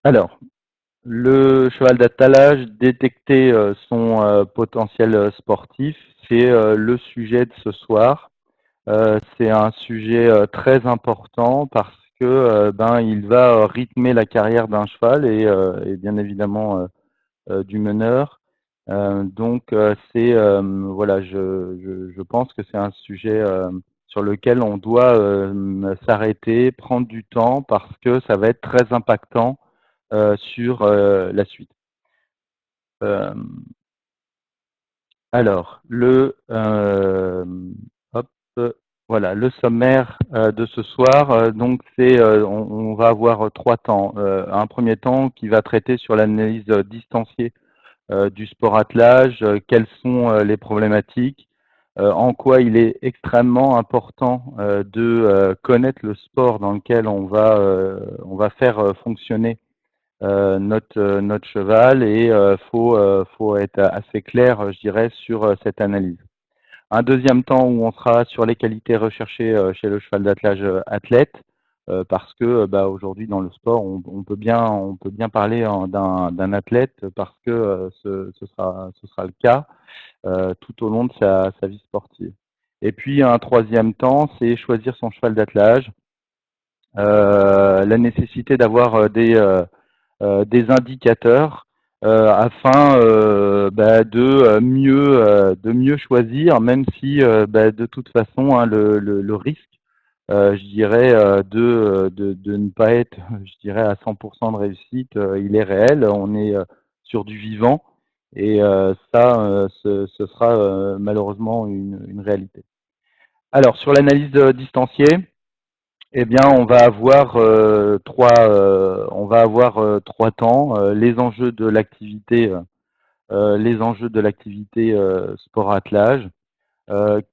Alors, le cheval d'attelage, détecter son potentiel sportif, c'est le sujet de ce soir. C'est un sujet très important parce que il va rythmer la carrière d'un cheval et bien évidemment du meneur. C'est voilà, je pense que c'est un sujet sur lequel on doit s'arrêter, prendre du temps parce que ça va être très impactant sur la suite. Euh, alors, hop, voilà, le sommaire de ce soir. On va avoir trois temps. Un premier temps qui va traiter sur l'analyse distanciée du sport attelage, quelles sont les problématiques, en quoi il est extrêmement important de connaître le sport dans lequel on va faire fonctionner notre cheval et faut être assez clair, je dirais, sur cette analyse. Un deuxième temps où on sera sur les qualités recherchées chez le cheval d'attelage athlète, parce que aujourd'hui dans le sport, on peut bien parler d'un athlète parce que ce sera le cas tout au long de sa vie sportive. Et puis un troisième temps, c'est choisir son cheval d'attelage, la nécessité d'avoir des indicateurs afin de mieux choisir, même si de toute façon hein, le risque, je dirais, de ne pas être, je dirais, à 100% de réussite, il est réel. On est sur du vivant et ce sera malheureusement une réalité. Alors sur l'analyse distanciée, eh bien, on va avoir trois temps. Les enjeux de l'activité sport attelage.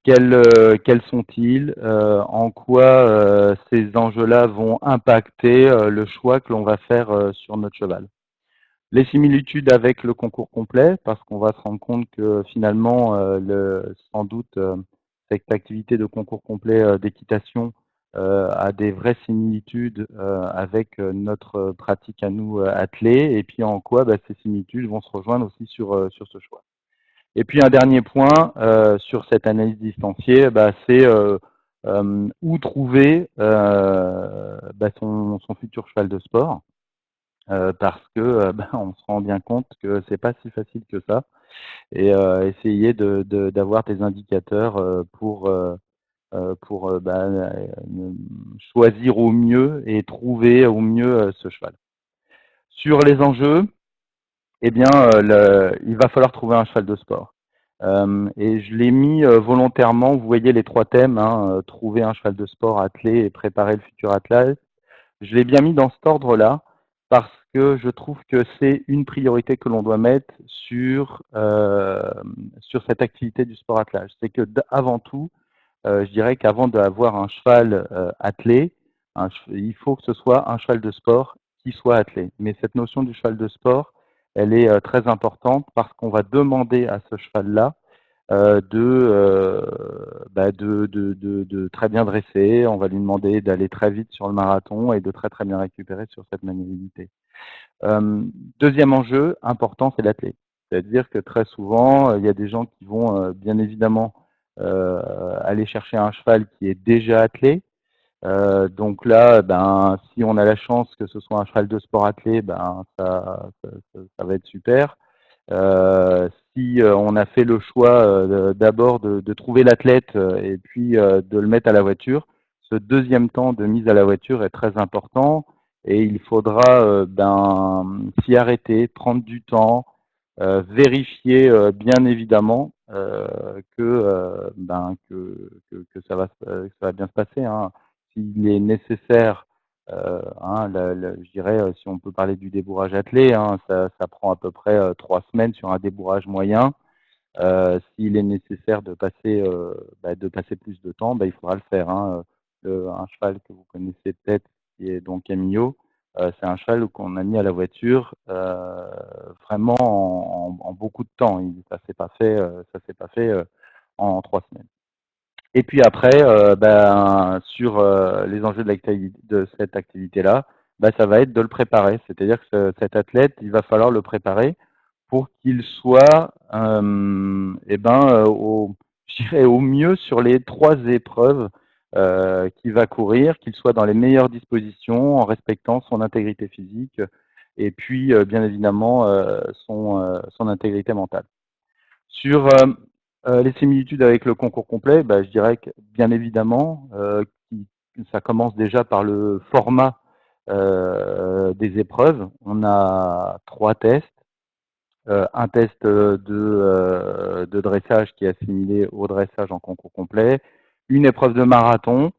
Quels sont-ils? En quoi ces enjeux-là vont impacter le choix que l'on va faire sur notre cheval? Les similitudes avec le concours complet, parce qu'on va se rendre compte que finalement, sans doute, cette activité de concours complet d'équitation a des vraies similitudes avec notre pratique à nous attelés, et puis en quoi ces similitudes vont se rejoindre aussi sur ce choix. Et puis un dernier point sur cette analyse distanciée, c'est où trouver son futur cheval de sport parce que on se rend bien compte que c'est pas si facile que ça et essayer d'avoir des indicateurs pour choisir au mieux et trouver au mieux ce cheval. Sur les enjeux, eh bien, il va falloir trouver un cheval de sport. Et je l'ai mis volontairement, vous voyez les trois thèmes, hein, trouver un cheval de sport attelé et préparer le futur attelage. Je l'ai bien mis dans cet ordre-là parce que je trouve que c'est une priorité que l'on doit mettre sur cette activité du sport attelage. C'est que avant tout, je dirais qu'avant d'avoir un cheval attelé, il faut que ce soit un cheval de sport qui soit attelé. Mais cette notion du cheval de sport, elle est très importante parce qu'on va demander à ce cheval-là de très bien dresser. On va lui demander d'aller très vite sur le marathon et de très très bien récupérer sur cette maniabilité. Euh, Deuxième enjeu important, c'est l'athlète. C'est-à-dire que très souvent, il y a des gens qui vont bien évidemment aller chercher un cheval qui est déjà attelé. Donc là, si on a la chance que ce soit un cheval de sport attelé, ça va être super. Si on a fait le choix d'abord de trouver l'athlète et puis de le mettre à la voiture, ce deuxième temps de mise à la voiture est très important et il faudra s'y arrêter, prendre du temps, vérifier bien évidemment que ça va bien se passer. Hein. S'il est nécessaire je dirais, si on peut parler du débourrage attelé, hein, ça prend à peu près 3 semaines sur un débourrage moyen. S'il est nécessaire de passer plus de temps, il faudra le faire. Hein. Un cheval que vous connaissez peut-être, qui est donc Camillo, c'est un cheval qu'on a mis à la voiture vraiment en beaucoup de temps. Ça s'est pas fait en 3 semaines. Et puis après, sur les enjeux de cette activité-là, bah, ça va être de le préparer. C'est-à-dire que cet athlète, il va falloir le préparer pour qu'il soit je dirais au mieux sur les 3 épreuves qu'il va courir, qu'il soit dans les meilleures dispositions en respectant son intégrité physique et puis bien évidemment son intégrité mentale. Sur les similitudes avec le concours complet, bah, je dirais que bien évidemment, ça commence déjà par le format des épreuves. On a 3 tests. Un test de dressage qui est assimilé au dressage en concours complet, une épreuve de marathon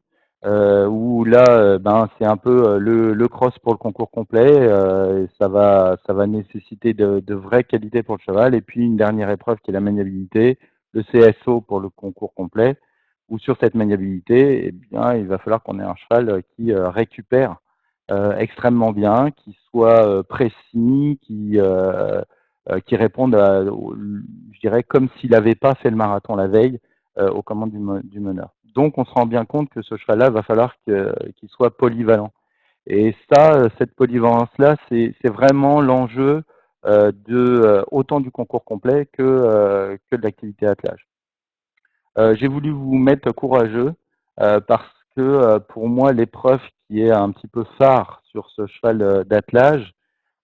où là c'est un peu le cross pour le concours complet, et ça va nécessiter de vraies qualités pour le cheval, et puis une dernière épreuve qui est la maniabilité, le CSO pour le concours complet, où sur cette maniabilité, eh bien, il va falloir qu'on ait un cheval qui récupère extrêmement bien, qui soit précis, qui répondent je dirais, comme s'il n'avait pas fait le marathon la veille aux commandes du meneur. Donc, on se rend bien compte que ce cheval-là, va falloir qu'il soit polyvalent. Et ça, cette polyvalence-là, c'est vraiment l'enjeu autant du concours complet que de l'activité attelage. J'ai voulu vous mettre courageux parce que pour moi, l'épreuve qui est un petit peu phare sur ce cheval d'attelage,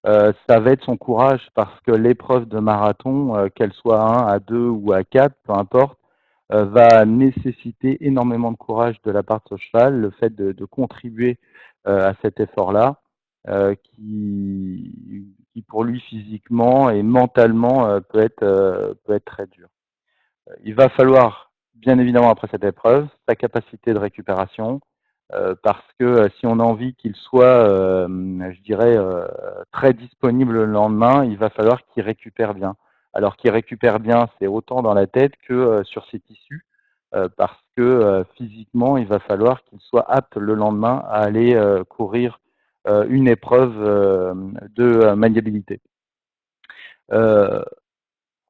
ça va être son courage parce que l'épreuve de marathon, qu'elle soit à 1, à 2 ou à 4, peu importe, va nécessiter énormément de courage de la part de ce cheval, le fait de contribuer à cet effort-là, qui pour lui physiquement et mentalement peut être très dur. Il va falloir, bien évidemment, après cette épreuve, sa capacité de récupération, parce que si on a envie qu'il soit, je dirais, très disponible le lendemain, il va falloir qu'il récupère bien. Alors qu'il récupère bien, c'est autant dans la tête que sur ses tissus, parce que physiquement, il va falloir qu'il soit apte le lendemain à aller courir une épreuve de maniabilité. Euh,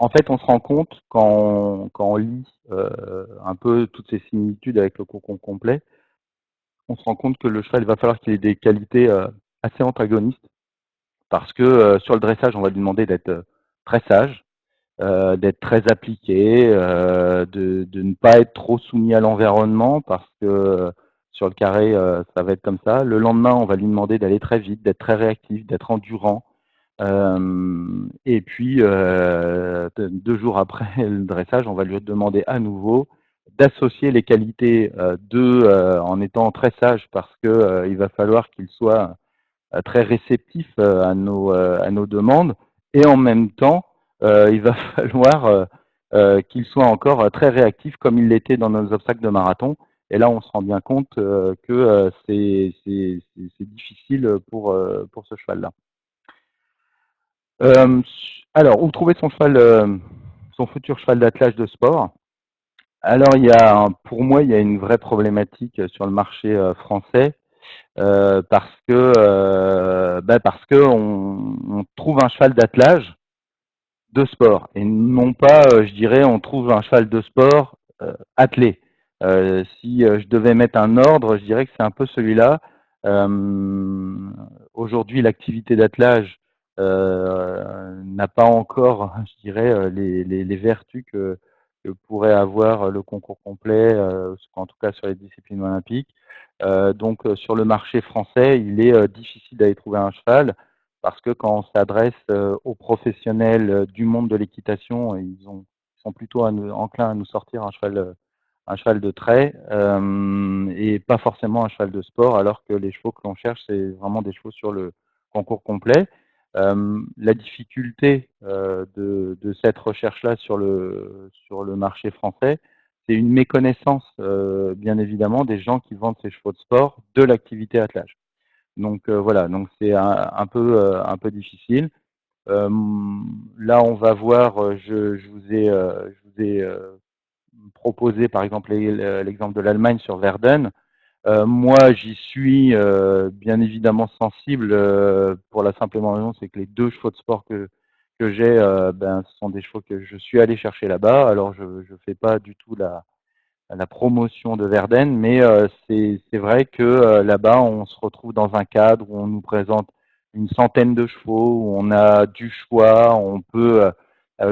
En fait, on se rend compte quand on lit un peu toutes ces similitudes avec le cocon complet, on se rend compte que le cheval, il va falloir qu'il ait des qualités assez antagonistes, parce que sur le dressage, on va lui demander d'être très sage, d'être très appliqué, de ne pas être trop soumis à l'environnement, parce que sur le carré, ça va être comme ça. Le lendemain, on va lui demander d'aller très vite, d'être très réactif, d'être endurant. Et puis, 2 jours après le dressage, on va lui demander à nouveau d'associer les qualités en étant très sage, parce que il va falloir qu'il soit très réceptif à nos demandes, et en même temps, il va falloir qu'il soit encore très réactif comme il l'était dans nos obstacles de marathon. Et là, on se rend bien compte que c'est difficile pour ce cheval-là. Euh, alors, où trouver son futur cheval d'attelage de sport? Alors, pour moi, il y a une vraie problématique sur le marché français, parce que on trouve un cheval d'attelage de sport, et non pas, je dirais, on trouve un cheval de sport attelé. Si je devais mettre un ordre, je dirais que c'est un peu celui-là. Euh, Aujourd'hui, l'activité d'attelage n'a pas encore, je dirais, les vertus que pourrait avoir le concours complet, en tout cas sur les disciplines olympiques. Donc, sur le marché français, il est difficile d'aller trouver un cheval, parce que quand on s'adresse aux professionnels du monde de l'équitation, ils sont plutôt enclins à nous sortir un cheval de trait, et pas forcément un cheval de sport, alors que les chevaux que l'on cherche, c'est vraiment des chevaux sur le concours complet. La difficulté de cette recherche-là sur le marché français, c'est une méconnaissance, bien évidemment, des gens qui vendent ces chevaux de sport de l'activité attelage. Donc voilà, donc c'est un peu difficile. Euh, Là, on va voir. Je vous ai proposé par exemple l'exemple de l'Allemagne sur Verden. Moi, j'y suis bien évidemment sensible pour la simple et bonne raison, c'est que les 2 chevaux de sport que j'ai, ce sont des chevaux que je suis allé chercher là-bas. Alors, je fais pas du tout la promotion de Verden, mais c'est vrai que là-bas, on se retrouve dans un cadre où on nous présente une centaine de chevaux, où on a du choix, on peut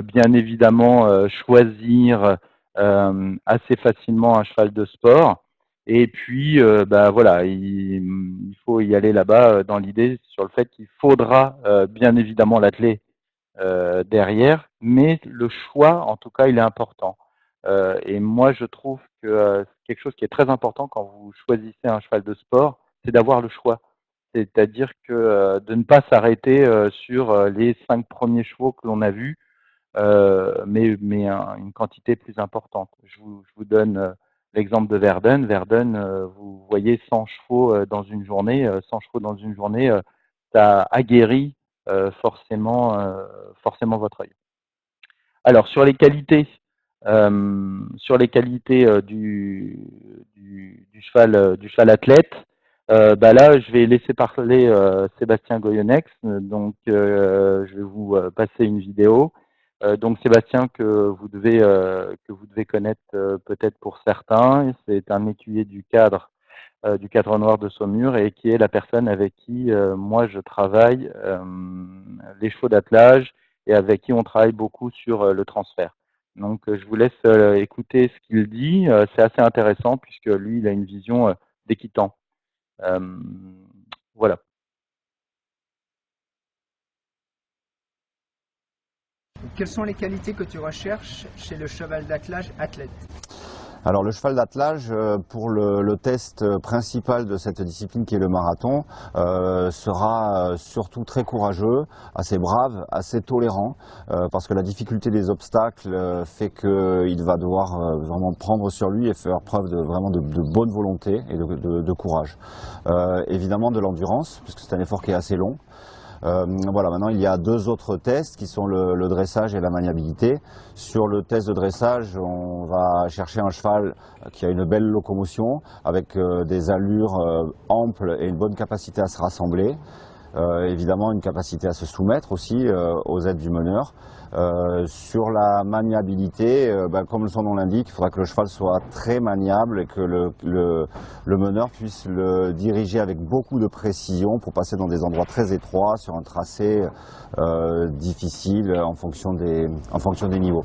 bien évidemment choisir assez facilement un cheval de sport. Et puis, bah voilà, il faut y aller là-bas dans l'idée sur le fait qu'il faudra bien évidemment l'atteler derrière, mais le choix, en tout cas, il est important. Et moi, je trouve que quelque chose qui est très important quand vous choisissez un cheval de sport, c'est d'avoir le choix. C'est-à-dire que de ne pas s'arrêter sur les 5 premiers chevaux que l'on a vus, mais une quantité plus importante. Je vous donne l'exemple de Verden. Verden, vous voyez 100 chevaux dans une journée. 100 chevaux dans une journée, ça aguerrit forcément votre œil. Alors sur les qualités du cheval athlète, bah là je vais laisser parler Sébastien Goyonex. Donc je vais vous passer une vidéo. Donc Sébastien que vous devez connaître peut-être pour certains, c'est un écuyer du cadre noir de Saumur et qui est la personne avec qui moi je travaille les chevaux d'attelage et avec qui on travaille beaucoup sur le transfert. Donc je vous laisse écouter ce qu'il dit. C'est assez intéressant puisque lui il a une vision d'équitant. Euh, voilà. Quelles sont les qualités que tu recherches chez le cheval d'attelage athlète? Alors le cheval d'attelage, pour le test principal de cette discipline qui est le marathon, sera surtout très courageux, assez brave, assez tolérant, parce que la difficulté des obstacles fait qu'il va devoir vraiment prendre sur lui et faire preuve vraiment de bonne volonté et de courage. Évidemment de l'endurance, puisque c'est un effort qui est assez long. Voilà, maintenant il y a deux autres tests qui sont le dressage et la maniabilité. Sur le test de dressage, on va chercher un cheval qui a une belle locomotion, avec des allures amples et une bonne capacité à se rassembler. Évidemment une capacité à se soumettre aussi aux aides du meneur. Sur la maniabilité, comme son nom l'indique, il faudra que le cheval soit très maniable et que le meneur puisse le diriger avec beaucoup de précision pour passer dans des endroits très étroits, sur un tracé difficile en fonction des niveaux.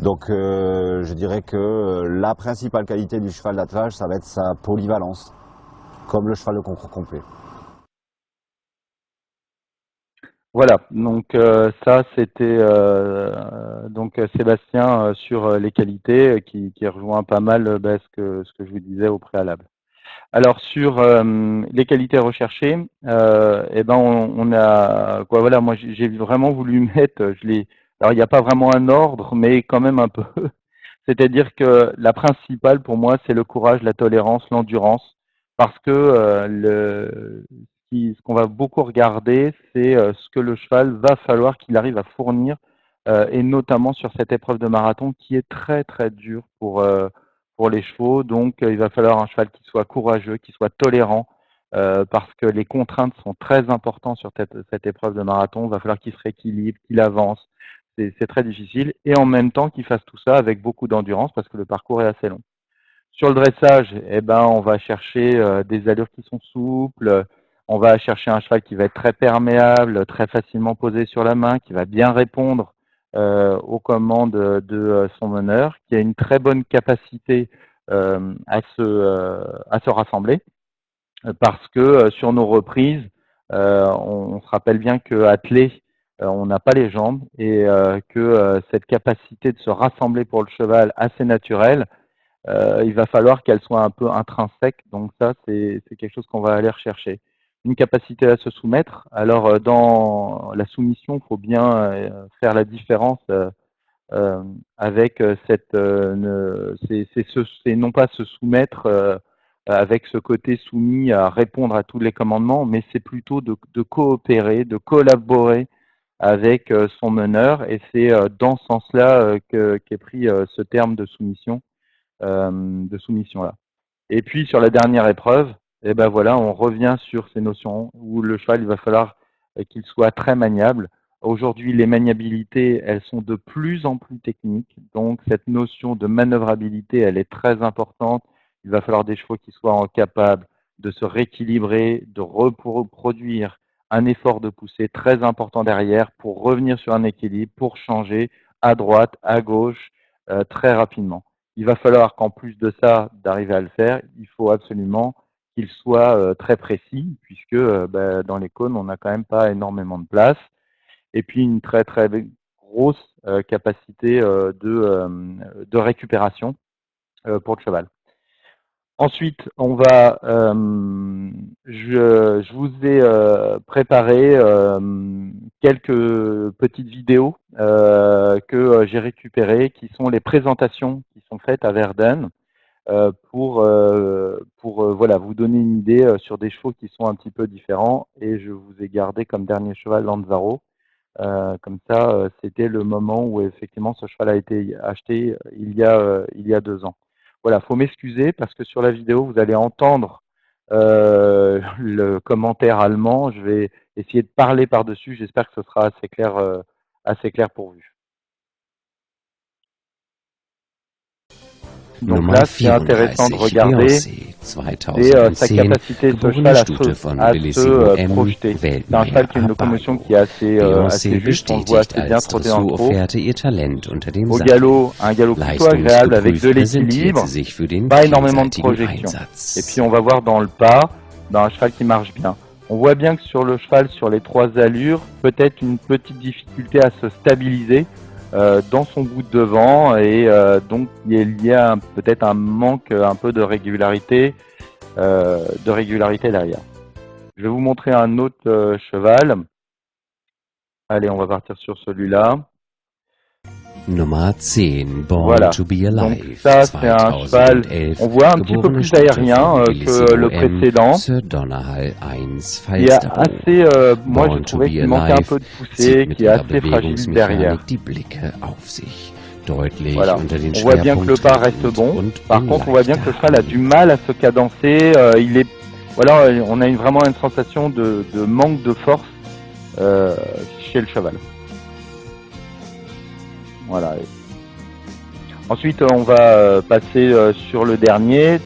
Donc je dirais que la principale qualité du cheval d'attelage, ça va être sa polyvalence, comme le cheval de concours complet. Voilà, donc ça c'était donc Sébastien sur les qualités qui rejoint pas mal ce que je vous disais au préalable. Alors sur les qualités recherchées, eh ben on a quoi voilà, moi j'ai vraiment voulu mettre, alors il n'y a pas vraiment un ordre, mais quand même un peu. C'est-à-dire que la principale pour moi, c'est le courage, la tolérance, l'endurance, parce que ce qu'on va beaucoup regarder, c'est ce que le cheval va falloir qu'il arrive à fournir, et notamment sur cette épreuve de marathon qui est très très dure pour les chevaux. Donc il va falloir un cheval qui soit courageux, qui soit tolérant, parce que les contraintes sont très importantes sur cette épreuve de marathon. Il va falloir qu'il se rééquilibre, qu'il avance. C'est très difficile. Et en même temps qu'il fasse tout ça avec beaucoup d'endurance parce que le parcours est assez long. Sur le dressage, eh ben, on va chercher des allures qui sont souples. On va chercher un cheval qui va être très perméable, très facilement posé sur la main, qui va bien répondre aux commandes de son meneur, qui a une très bonne capacité à se rassembler. Parce que sur nos reprises, on se rappelle bien qu'attelé, on n'a pas les jambes et que cette capacité de se rassembler pour le cheval assez naturelle, il va falloir qu'elle soit un peu intrinsèque. Donc ça, c'est quelque chose qu'on va aller rechercher. Une capacité à se soumettre. Alors dans la soumission, il faut bien faire la différence avec c'est non pas se soumettre avec ce côté soumis à répondre à tous les commandements, mais c'est plutôt de coopérer, de collaborer avec son meneur, et c'est dans ce sens-là qu'est pris ce terme de soumission là. Et puis sur la dernière épreuve, eh ben voilà, on revient sur ces notions où le cheval, il va falloir qu'il soit très maniable. Aujourd'hui, les maniabilités, elles sont de plus en plus techniques. Donc, cette notion de manœuvrabilité, elle est très importante. Il va falloir des chevaux qui soient capables de se rééquilibrer, de reproduire un effort de poussée très important derrière pour revenir sur un équilibre, pour changer à droite, à gauche, très rapidement. Il va falloir qu'en plus de ça, d'arriver à le faire, il faut absolument qu'il soit très précis, puisque dans les cônes, on n'a quand même pas énormément de place. Et puis une très très grosse capacité de récupération pour le cheval. Ensuite, on va, je vous ai préparé quelques petites vidéos que j'ai récupérées, qui sont les présentations qui sont faites à Verden pour voilà, vous donner une idée sur des chevaux qui sont un petit peu différents. Et je vous ai gardé comme dernier cheval Lanzaro. Comme ça, c'était le moment où effectivement ce cheval a été acheté il y a 2 ans. Voilà, faut m'excuser parce que sur la vidéo, vous allez entendre le commentaire allemand. Je vais essayer de parler par-dessus. J'espère que ce sera assez clair pour vous. Donc là, ce qui est intéressant de regarder, c'est sa capacité, ce cheval, à se projeter. C'est un cheval qui a une locomotion qui est assez juste, on le voit assez bien trotter dans le trot. Au galop, un galop plutôt agréable avec de l'équilibre, pas énormément de projection. Et puis on va voir dans le pas, un cheval qui marche bien. On voit bien que sur le cheval, sur les 3 allures, peut-être une petite difficulté à se stabiliser dans son bout de devant, et donc il y a peut-être un manque un peu de régularité derrière. Je vais vous montrer un autre cheval. Allez, on va partir sur celui-là. Nummer 10, Born Voilà. to be Donc Alive, ça, c'est un cheval, 2011, on voit un petit peu plus aérien que le précédent. Qui est assez, moi je trouvais qu'il manquait un peu de poussée, qui est assez fragile derrière. Voilà. On voit bien que le pas reste bon. Par contre, on voit bien que le cheval a du mal à se cadencer. Voilà, on a vraiment une sensation de manque de force chez le cheval. Voilà. Ensuite, on va passer sur le dernier.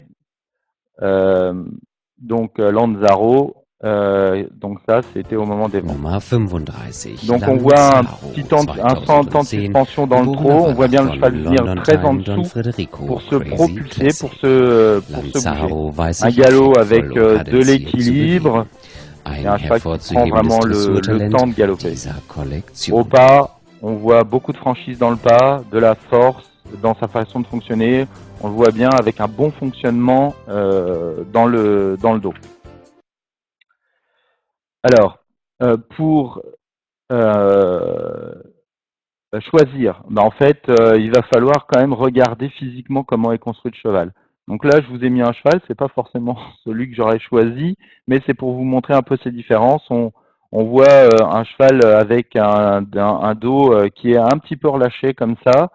Donc Lanzaro. Donc ça, c'était au moment des ventes. Donc on voit un temps de suspension dans le trot. On voit bien le cheval venir très en dessous pour se propulser, pour se bouger. Un galop avec de l'équilibre. Et un cheval qui prend vraiment le temps de galoper. Au pas, on voit beaucoup de franchise dans le pas, de la force dans sa façon de fonctionner. On le voit bien avec un bon fonctionnement dans le dos. Alors, pour choisir, en fait, il va falloir quand même regarder physiquement comment est construit le cheval. Donc là, je vous ai mis un cheval, c'est pas forcément celui que j'aurais choisi, mais c'est pour vous montrer un peu ces différences. On voit un cheval avec un dos qui est un petit peu relâché comme ça.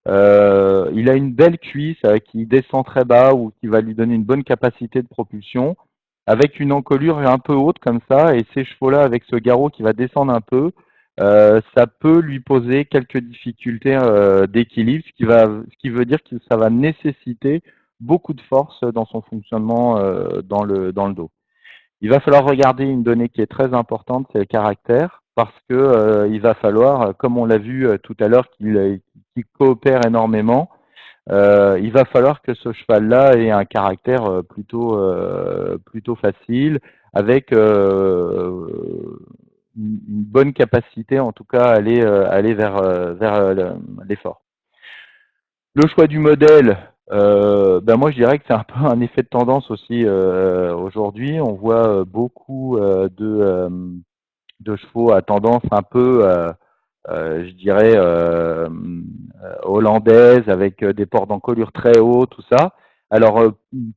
Il a une belle cuisse qui descend très bas ou qui va lui donner une bonne capacité de propulsion, avec une encolure un peu haute comme ça, et ces chevaux-là avec ce garrot qui va descendre un peu, ça peut lui poser quelques difficultés d'équilibre, ce qui veut dire que ça va nécessiter beaucoup de force dans son fonctionnement dans le dos. Il va falloir regarder une donnée qui est très importante, c'est le caractère, parce que il va falloir, comme on l'a vu tout à l'heure, qu'il coopère énormément. Il va falloir que ce cheval-là ait un caractère plutôt facile, avec une bonne capacité, en tout cas, à aller vers l'effort. Le choix du modèle, moi je dirais que c'est un peu un effet de tendance aussi aujourd'hui. On voit beaucoup de chevaux à tendance un peu, je dirais, hollandaise, avec des ports d'encolure très hauts, tout ça. Alors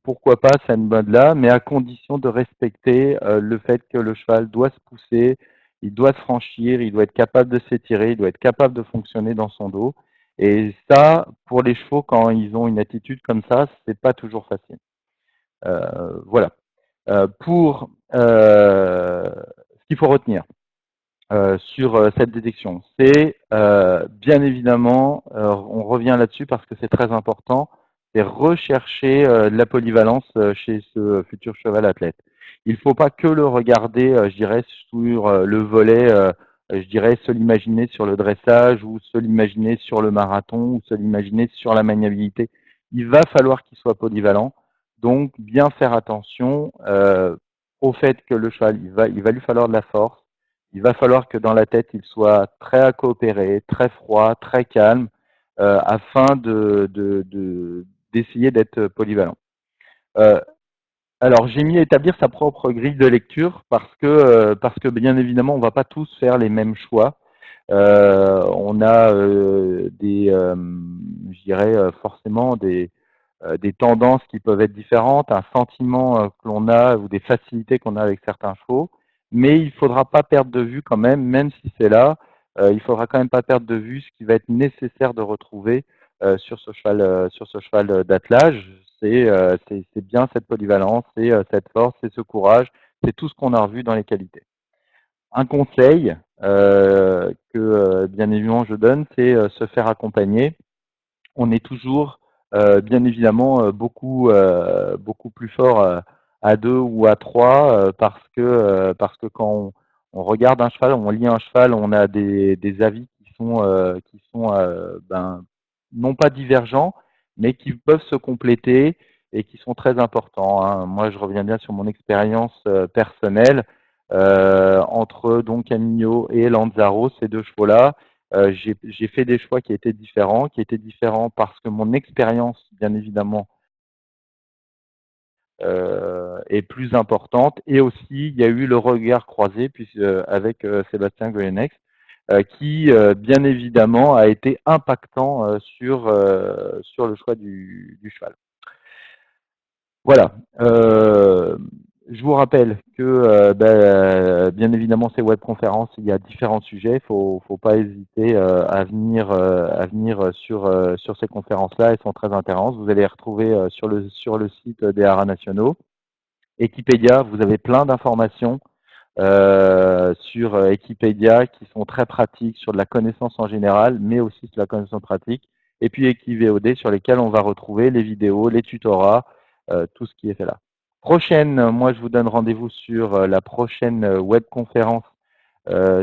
pourquoi pas cette mode-là, mais à condition de respecter le fait que le cheval doit se pousser, il doit se franchir, il doit être capable de s'étirer, il doit être capable de fonctionner dans son dos. Et ça, pour les chevaux, quand ils ont une attitude comme ça, c'est pas toujours facile. Voilà. Pour ce qu'il faut retenir. sur cette détection. C'est bien évidemment, on revient là-dessus parce que c'est très important, c'est rechercher de la polyvalence chez ce futur cheval athlète. Il ne faut pas que le regarder, je dirais, sur le volet, je dirais, se l'imaginer sur le dressage ou se l'imaginer sur le marathon ou se l'imaginer sur la maniabilité. Il va falloir qu'il soit polyvalent, donc bien faire attention au fait que le cheval, il va lui falloir de la force. Il va falloir que dans la tête, il soit très à coopérer, très froid, très calme, afin d'essayer d'être polyvalent. Euh, alors, j'ai mis à établir sa propre grille de lecture parce que bien évidemment, on ne va pas tous faire les mêmes choix. On a je dirais forcément des tendances qui peuvent être différentes, un sentiment que l'on a ou des facilités qu'on a avec certains chevaux, mais il ne faudra pas perdre de vue quand même si c'est là, il faudra quand même pas perdre de vue ce qui va être nécessaire de retrouver sur ce cheval d'attelage. C'est bien cette polyvalence, c'est cette force, c'est ce courage, c'est tout ce qu'on a revu dans les qualités. Un conseil que bien évidemment je donne, c'est se faire accompagner. On est toujours bien évidemment beaucoup plus fort à deux ou à trois parce que quand on regarde un cheval, on lit un cheval, on a des avis qui sont ben, non pas divergents, mais qui peuvent se compléter et qui sont très importants, hein. Moi, je reviens bien sur mon expérience personnelle entre donc Camino et Lanzaro, ces deux chevaux-là. J'ai fait des choix qui étaient différents parce que mon expérience, bien évidemment, est plus importante. Et aussi, il y a eu le regard croisé avec Sébastien Goyenex, qui, bien évidemment, a été impactant sur le choix du cheval. Voilà. Je vous rappelle que, bien évidemment, ces webconférences, il y a différents sujets. Il faut pas hésiter à venir sur ces conférences-là. Elles sont très intéressantes. Vous allez les retrouver sur le site des haras nationaux. Equipedia, vous avez plein d'informations sur Equipedia qui sont très pratiques sur de la connaissance en général, mais aussi sur la connaissance pratique. Et puis EquiVOD sur lesquels on va retrouver les vidéos, les tutorats, tout ce qui est fait là. Prochaine, moi je vous donne rendez-vous sur la prochaine webconférence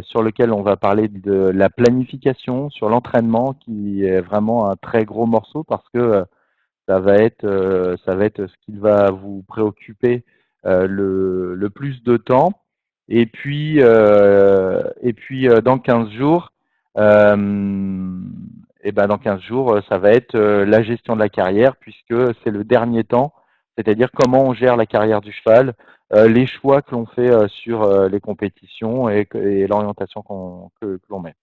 sur lequel on va parler de la planification, sur l'entraînement, qui est vraiment un très gros morceau parce que ça va être ce qui va vous préoccuper le plus de temps. Et puis dans 15 jours, et ben dans 15 jours, ça va être la gestion de la carrière, puisque c'est le dernier temps, c'est-à-dire comment on gère la carrière du cheval, les choix que l'on fait sur les compétitions et l'orientation que l'on met.